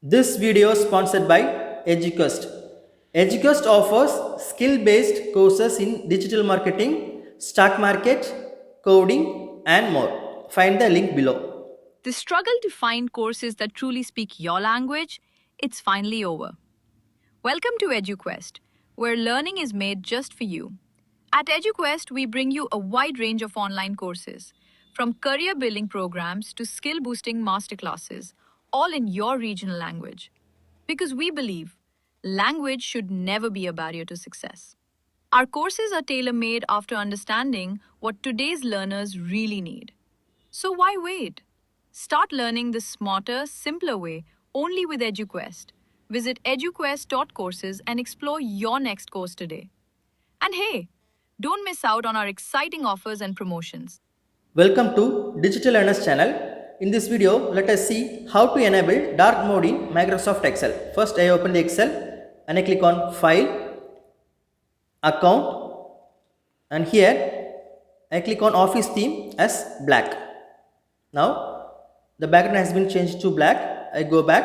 This video is sponsored by Eduquest. Eduquest offers skill-based courses in digital marketing, stock market, coding, and more. Find the link below. The struggle to find courses that truly speak your language, it's finally over. Welcome to Eduquest, where learning is made just for you. At Eduquest, we bring you a wide range of online courses, from career building programs to skill boosting masterclasses, all in your regional language. Because we believe language should never be a barrier to success. Our courses are tailor made after understanding what today's learners really need. So why wait? Start learning the smarter, simpler way only with Eduquest. Visit eduquest.courses and explore your next course today. And hey, don't miss out on our exciting offers and promotions. Welcome to Digital Learners channel. In this video, let us see how to enable dark mode in Microsoft Excel. First, I open the Excel and I click on File, Account, and here I click on Office theme as black. Now, the background has been changed to black. I go back.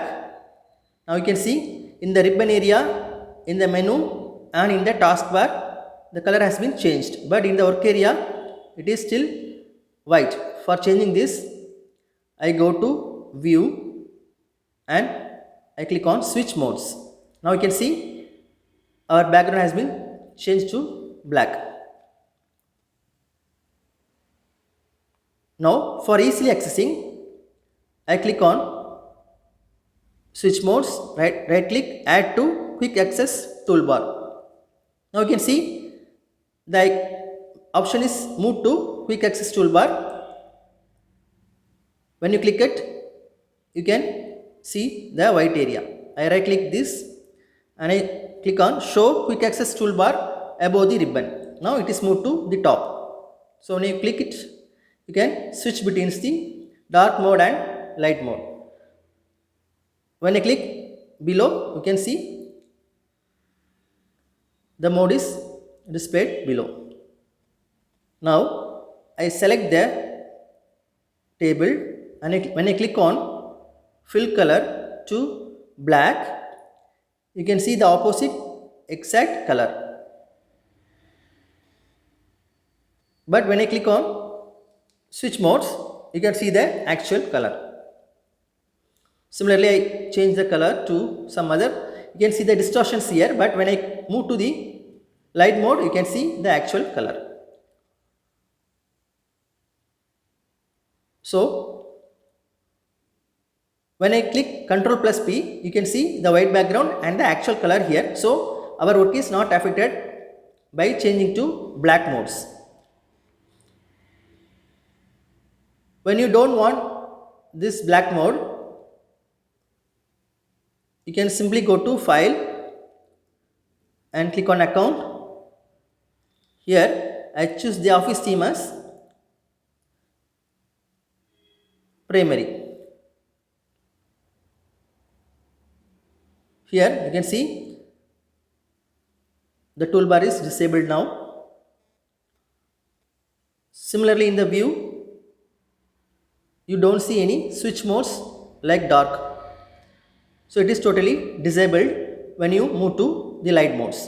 Now you can see in the ribbon area, in the menu and in the taskbar, the color has been changed. But in the work area, it is still white. For changing this, I go to View and I click on Switch Modes. Now you can see our background has been changed to black. Now for easily accessing, I click on Switch Modes, right click, add to Quick Access Toolbar. Now you can see the option is moved to Quick Access Toolbar. When you click it, you can see the white area. I right click this and I click on Show Quick Access Toolbar above the ribbon. Now it is moved to the top. So when you click it, you can switch between the dark mode and light mode. When I click below, you can see the mode is displayed below. Now I select the table and when I click on fill color to black, you can see the opposite exact color. But when I click on switch modes, you can see the actual color. Similarly, I change the color to some other. You can see the distortions here, but when I move to the light mode, you can see the actual color. So, when I click Ctrl plus P, you can see the white background and the actual color here. So, our work is not affected by changing to black modes. When you don't want this black mode, you can simply go to File and click on Account. Here, I choose the Office theme as Primary. Here, you can see the toolbar is disabled now. Similarly, in the view, you don't see any switch modes like dark. So it is totally disabled when you move to the light modes.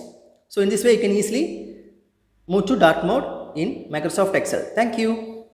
So in this way, you can easily move to dark mode in Microsoft Excel. Thank you.